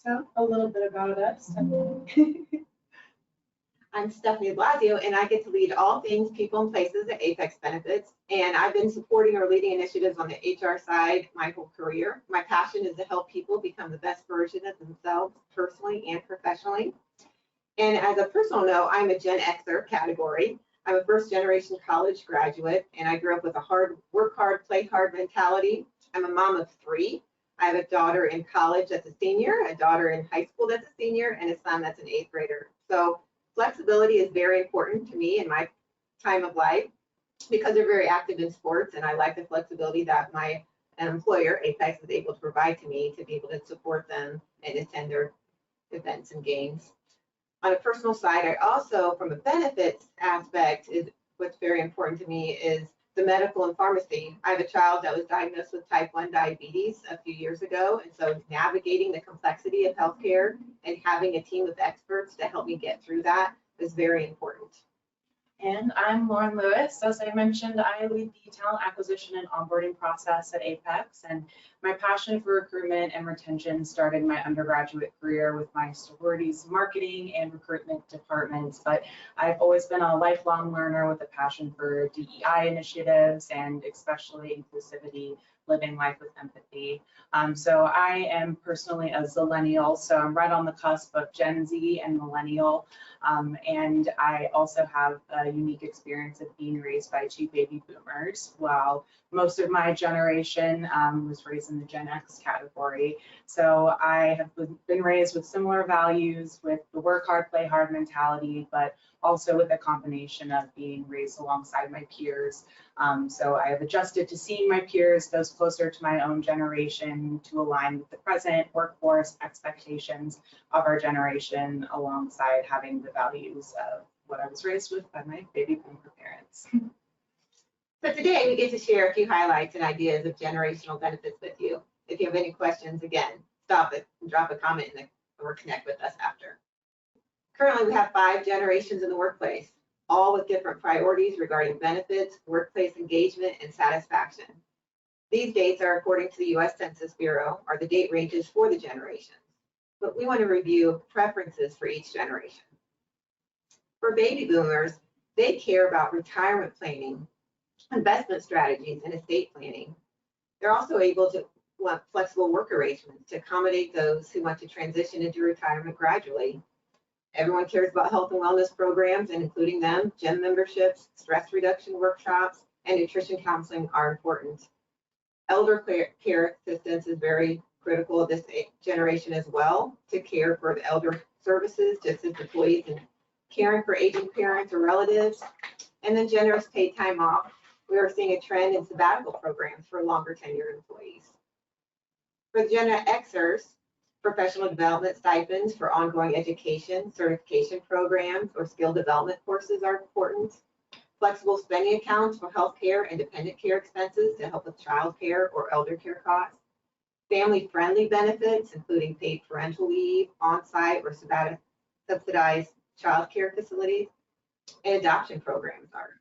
So a little bit about us. I'm Stephanie Blasio, and I get to lead all things people and places at Apex Benefits. And I've been supporting or leading initiatives on the HR side my whole career. My passion is to help people become the best version of themselves personally and professionally. And as a personal note, I'm a Gen Xer category. I'm a first generation college graduate, and I grew up with a work hard, play hard mentality. I'm a mom of 3. I have a daughter in college that's a senior, a daughter in high school that's a senior, and a son that's an 8th grader. So flexibility is very important to me in my time of life because they're very active in sports, and I like the flexibility that my employer, Apex, is able to provide to me to be able to support them and attend their events and games. On a personal side, I also, from a benefits aspect, is what's very important to me is the medical and pharmacy. I have a child that was diagnosed with type 1 diabetes a few years ago, and so navigating the complexity of healthcare and having a team of experts to help me get through that is very important. And I'm Lauren Lewis. As I mentioned, I lead the talent acquisition and onboarding process at Apex, and my passion for recruitment and retention started my undergraduate career with my sororities marketing and recruitment departments, but I've always been a lifelong learner with a passion for DEI initiatives and especially inclusivity, living life with empathy. So I am personally a Zillennial, so I'm right on the cusp of Gen Z and Millennial. And I also have a unique experience of being raised by 2 baby boomers, while most of my generation was raised in the Gen X category. So I have been raised with similar values, with the work hard, play hard mentality, but also with a combination of being raised alongside my peers. So I have adjusted to seeing my peers, those closer to my own generation, to align with the present workforce expectations of our generation, alongside having the values of what I was raised with by my baby boomer parents. So today we get to share a few highlights and ideas of generational benefits with you. If you have any questions, again, stop it and drop a comment or connect with us after. Currently, we have 5 generations in the workplace, all with different priorities regarding benefits, workplace engagement, and satisfaction. These dates are, according to the U.S. Census Bureau, are the date ranges for the generations. But we want to review preferences for each generation. For baby boomers, they care about retirement planning, investment strategies, and estate planning. They're also able to want flexible work arrangements to accommodate those who want to transition into retirement gradually. Everyone cares about health and wellness programs, and including them, gym memberships, stress reduction workshops, and nutrition counseling are important. Elder care assistance is very critical of this generation as well, to care for the elder services, to assist employees in caring for aging parents or relatives, and then generous paid time off. We are seeing a trend in sabbatical programs for longer tenured employees. For the Gen Xers, professional development stipends for ongoing education, certification programs, or skill development courses are important. Flexible spending accounts for healthcare and dependent care expenses to help with child care or elder care costs. Family-friendly benefits, including paid parental leave, on-site or subsidized child care facilities, and adoption programs are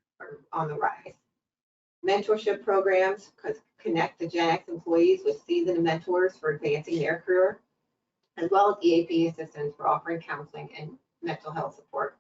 on the rise. Mentorship programs connect the Gen X employees with seasoned mentors for advancing their career, as well as EAP assistance for offering counseling and mental health support.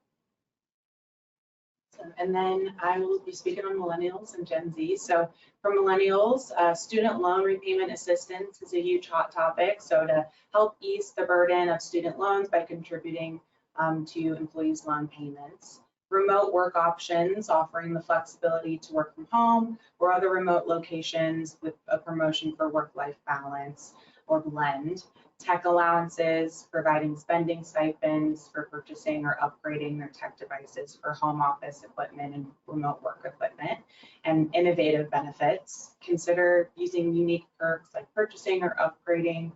And then I will be speaking on millennials and Gen Z. So for millennials, student loan repayment assistance is a huge hot topic. So to help ease the burden of student loans by contributing to employees' loan payments. Remote work options, offering the flexibility to work from home or other remote locations with a promotion for work-life balance or blend. Tech allowances, providing spending stipends for purchasing or upgrading their tech devices for home office equipment and remote work equipment. And innovative benefits, consider using unique perks like purchasing or upgrading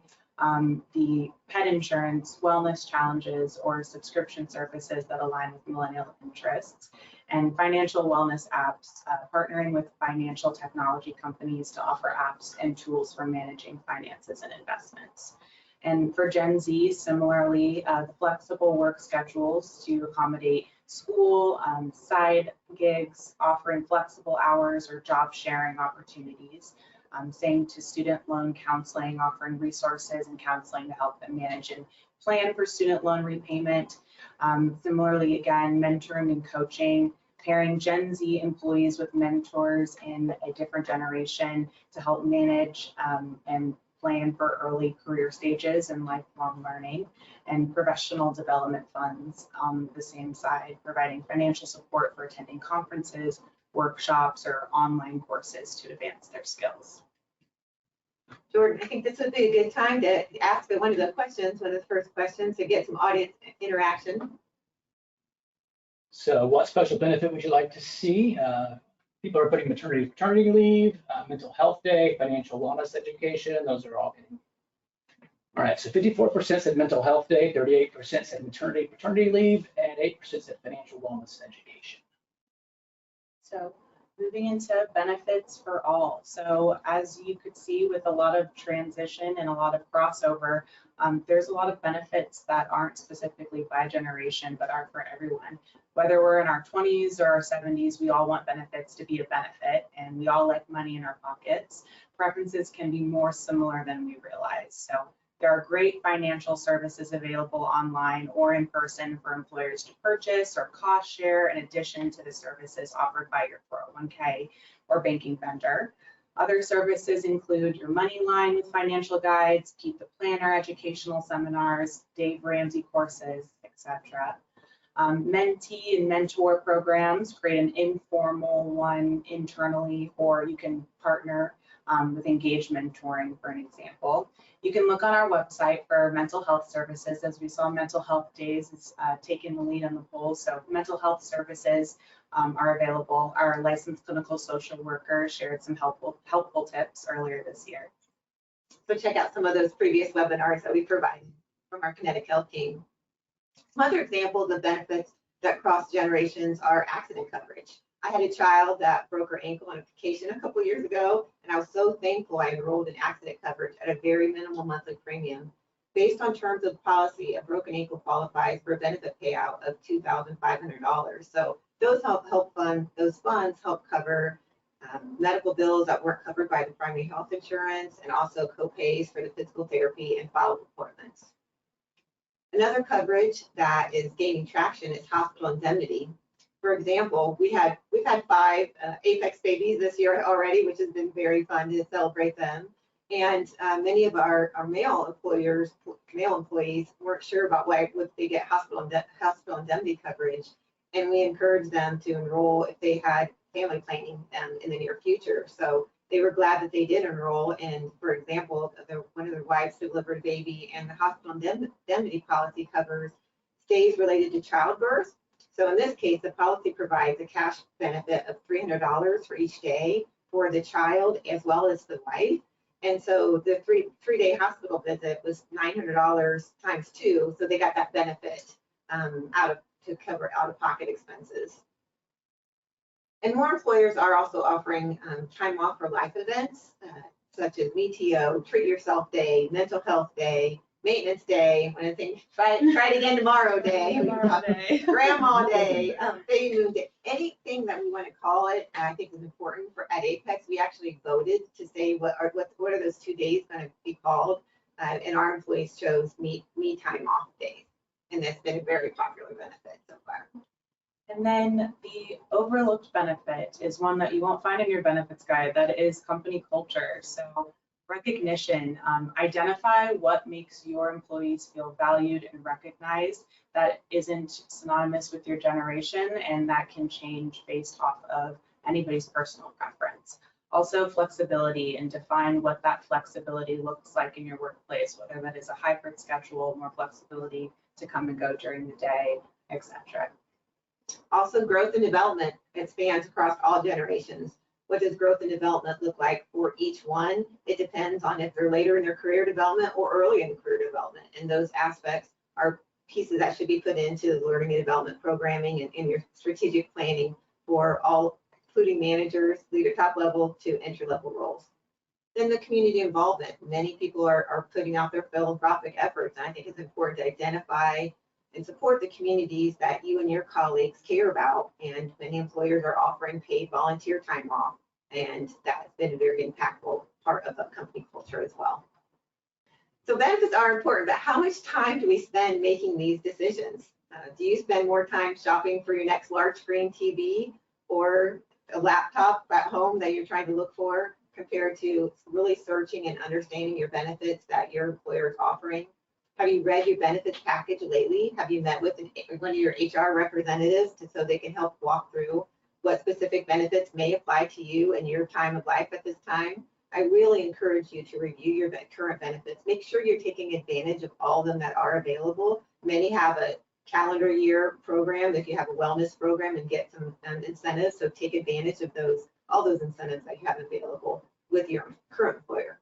the pet insurance, wellness challenges, or subscription services that align with millennial interests. And financial wellness apps, partnering with financial technology companies to offer apps and tools for managing finances and investments. And for Gen Z, similarly, the flexible work schedules to accommodate school, side gigs, offering flexible hours or job sharing opportunities. Same to student loan counseling, offering resources and counseling to help them manage and plan for student loan repayment. Similarly, again, mentoring and coaching, pairing Gen Z employees with mentors in a different generation to help manage and plan for early career stages and lifelong learning, and professional development funds on the same side, providing financial support for attending conferences, workshops, or online courses to advance their skills. Jordan, I think this would be a good time to ask one of the questions, one of the first questions, to get some audience interaction. So what special benefit would you like to see? People are putting maternity, paternity leave, mental health day, financial wellness education. Those are all getting. All right, so 54% said mental health day, 38% said maternity, paternity leave, and 8% said financial wellness education. So moving into benefits for all. So as you could see with a lot of transition and a lot of crossover, there's a lot of benefits that aren't specifically by generation, but are for everyone. Whether we're in our 20s or our 70s, we all want benefits to be a benefit, and we all like money in our pockets. Preferences can be more similar than we realize. So there are great financial services available online or in person for employers to purchase or cost share in addition to the services offered by your 401k or banking vendor. Other services include your money line with financial guides, Keep the Planner educational seminars, Dave Ramsey courses, etc. Mentee and mentor programs, create an informal one internally, or you can partner with Engage Mentoring, for an example. You can look on our website for mental health services. As we saw, Mental Health Days is taking the lead on the poll. So mental health services are available. Our licensed clinical social worker shared some helpful tips earlier this year. So check out some of those previous webinars that we provide from our Kinetic Health team. Some other examples of benefits that cross generations are accident coverage. I had a child that broke her ankle on a vacation a couple years ago, and I was so thankful I enrolled in accident coverage at a very minimal monthly premium. Based on terms of policy, a broken ankle qualifies for a benefit payout of $2,500. So those funds help cover medical bills that weren't covered by the primary health insurance, and also co-pays for the physical therapy and follow-up appointments. Another coverage that is gaining traction is hospital indemnity. For example, we've had 5 Apex babies this year already, which has been very fun to celebrate them. And many of our male employees weren't sure about why would they get hospital indemnity coverage, and we encouraged them to enroll if they had family planning in the near future. So they were glad that they did enroll. And for example, one of their wives delivered a baby, and the hospital indemnity policy covers stays related to childbirth. So in this case, the policy provides a cash benefit of $300 for each day for the child as well as the wife. And so the three-day hospital visit was $900 times 2. So they got that benefit to cover out-of-pocket expenses. And more employers are also offering time off for life events, such as MeTO, Treat Yourself Day, Mental Health Day, Maintenance Day, when I think try it again tomorrow day, Grandma Day, Baby Moon Day, anything that we want to call it, I think is important. For at Apex, we actually voted to say what are those 2 days going to be called, and our employees chose me time off days, and that's been a very popular benefit so far. And then the overlooked benefit is one that you won't find in your benefits guide. That is company culture. So recognition, identify what makes your employees feel valued and recognized. That isn't synonymous with your generation, and that can change based off of anybody's personal preference. Also flexibility, and define what that flexibility looks like in your workplace, whether that is a hybrid schedule, more flexibility to come and go during the day, etc. Also, growth and development, it spans across all generations. What does growth and development look like for each one? It depends on if they're later in their career development or early in career development. And those aspects are pieces that should be put into learning and development programming and in your strategic planning for all, including managers, leader top level to entry level roles. Then the community involvement. Many people are putting out their philanthropic efforts, and I think it's important to identify and support the communities that you and your colleagues care about, and many employers are offering paid volunteer time off. And that's been a very impactful part of the company culture as well. So benefits are important, but how much time do we spend making these decisions? Do you spend more time shopping for your next large screen TV or a laptop at home that you're trying to look for, compared to really searching and understanding your benefits that your employer is offering? Have you read your benefits package lately? Have you met with one of your HR representatives so they can help walk through what specific benefits may apply to you in your time of life at this time? I really encourage you to review your current benefits. Make sure you're taking advantage of all of them that are available. Many have a calendar year program if you have a wellness program and get some incentives. So take advantage of all those incentives that you have available with your current employer.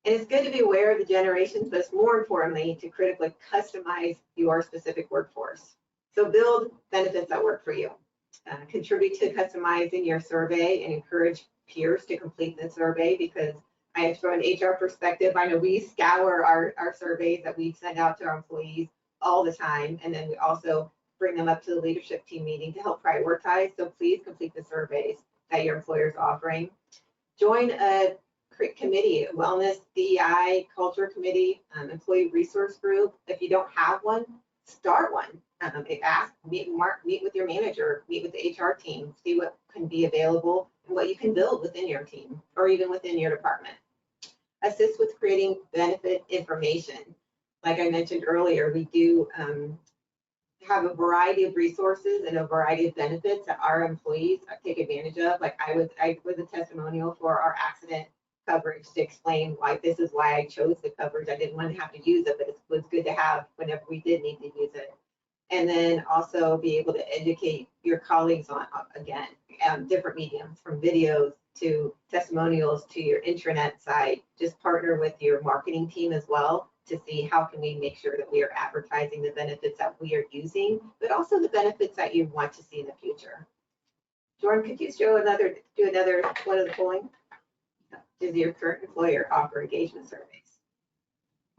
And it's good to be aware of the generations, but it's more importantly to critically customize your specific workforce. So build benefits that work for you. Contribute to customizing your survey and encourage peers to complete the survey, because from an HR perspective, I know we scour our surveys that we send out to our employees all the time, and then we also bring them up to the leadership team meeting to help prioritize. So please complete the surveys that your employer is offering. Join a committee, a wellness, DEI, culture committee, employee resource group. If you don't have one, start one. Meet with your manager, meet with the HR team, see what can be available and what you can build within your team or even within your department. Assist with creating benefit information. Like I mentioned earlier, we do have a variety of resources and a variety of benefits that our employees take advantage of. Like I was a testimonial for our accident coverage to explain why this is why I chose the coverage. I didn't want to have to use it, but it was good to have whenever we did need to use it. And then also be able to educate your colleagues on, again, different mediums, from videos to testimonials to your intranet site. Just partner with your marketing team as well to see how can we make sure that we are advertising the benefits that we are using, but also the benefits that you want to see in the future. Jordan, could you do another one of the polling? Does your current employer offer engagement surveys?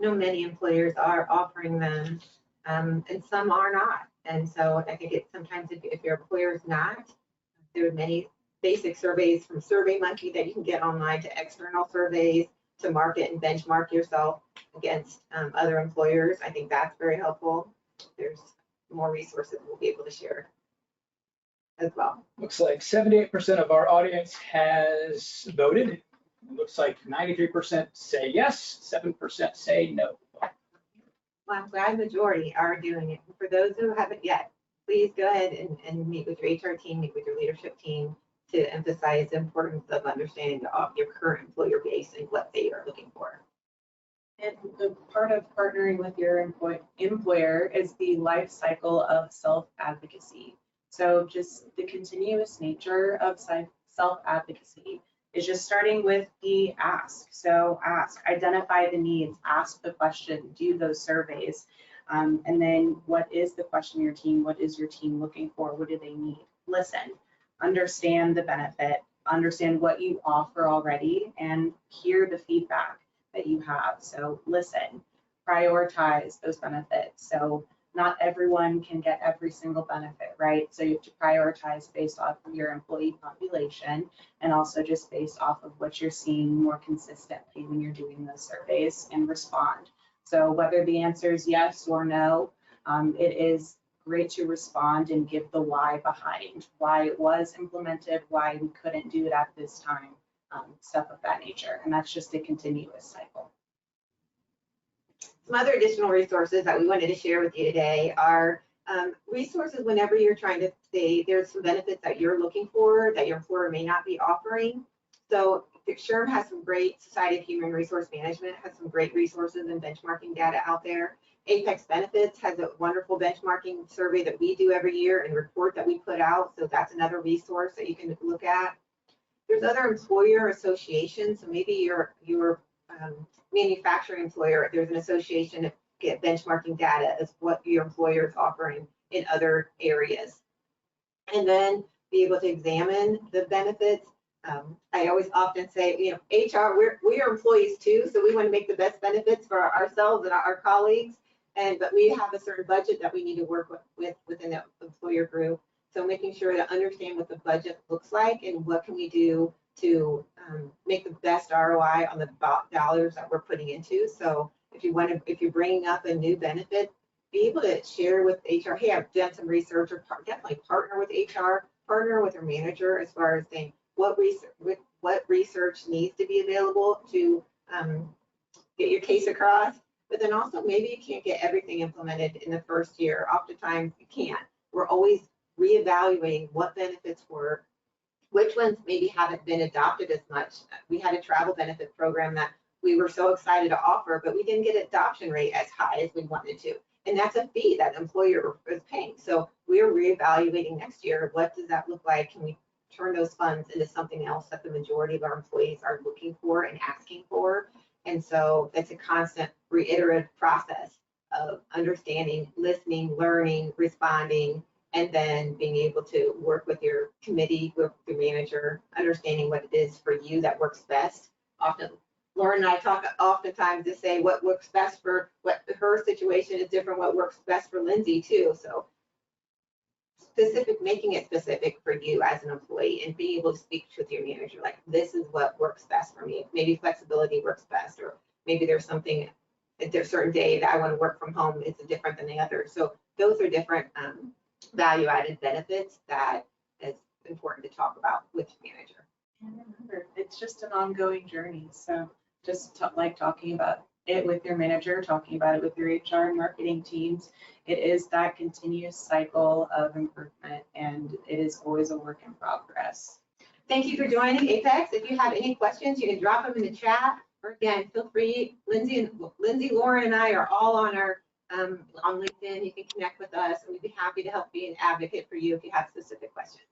I know many employers are offering them, and some are not. And so I think sometimes if your employer is not, there are many basic surveys from SurveyMonkey that you can get online to external surveys to market and benchmark yourself against other employers. I think that's very helpful. There's more resources we'll be able to share as well. Looks like 78% of our audience has voted. Looks like 93% say yes, 7% say no. Well, I'm glad the majority are doing it. For those who haven't yet, please go ahead and meet with your HR team, meet with your leadership team to emphasize the importance of understanding your current employer base and what they are looking for. And the part of partnering with your employer is the life cycle of self-advocacy. So just the continuous nature of self-advocacy is just starting with the ask. So ask, identify the needs, ask the question, do those surveys. And then what is the question of your team? What is your team looking for? What do they need? Listen, understand the benefit, understand what you offer already, and hear the feedback that you have. So listen, prioritize those benefits. So not everyone can get every single benefit, right? So you have to prioritize based off of your employee population and also just based off of what you're seeing more consistently when you're doing those surveys, and respond. So whether the answer is yes or no, it is great to respond and give the why behind why it was implemented, why we couldn't do it at this time, stuff of that nature. And that's just a continuous cycle. Some other additional resources that we wanted to share with you today are resources whenever you're trying to say there's some benefits that you're looking for that your employer may not be offering. So SHRM has some great, Society of Human Resource Management has some great resources and benchmarking data out there. Apex Benefits has a wonderful benchmarking survey that we do every year and report that we put out. So that's another resource that you can look at. There's other employer associations. So maybe your manufacturing employer, there's an association to get benchmarking data as what your employer is offering in other areas. And then be able to examine the benefits. I always often say, you know, HR, we are employees too, so we want to make the best benefits for ourselves and our colleagues. But we have a certain budget that we need to work with within the employer group. So making sure to understand what the budget looks like and what can we do to make the best ROI on the dollars that we're putting into. So if you're bringing up a new benefit, be able to share with HR, hey, I've done some research, or definitely partner with HR, partner with your manager as far as saying what research needs to be available to get your case across. But then also maybe you can't get everything implemented in the first year. Oftentimes you can't. We're always reevaluating what benefits work, which ones maybe haven't been adopted as much. We had a travel benefit program that we were so excited to offer, but we didn't get adoption rate as high as we wanted to. And that's a fee that the employer is paying. So we're reevaluating next year. What does that look like? Can we turn those funds into something else that the majority of our employees are looking for and asking for? And so it's a constant reiterative process of understanding, listening, learning, responding, and then being able to work with your committee, with the manager, understanding what it is for you that works best. Often, Lauren and I talk oftentimes to say what works best for what her situation is different, what works best for Lindsay too. So making it specific for you as an employee and being able to speak with your manager, like this is what works best for me. Maybe flexibility works best, or maybe there's something, there's a certain day that I want to work from home, it's different than the other. So those are different value added benefits that is important to talk about with your manager. And remember, it's just an ongoing journey. So just like talking about it with your manager, talking about it with your HR and marketing teams, it is that continuous cycle of improvement, and it is always a work in progress. Thank you for joining Apex. If you have any questions, you can drop them in the chat, or again, feel free. Lindsay, Lauren, and I are all on our on LinkedIn. You can connect with us, and we'd be happy to help be an advocate for you if you have specific questions.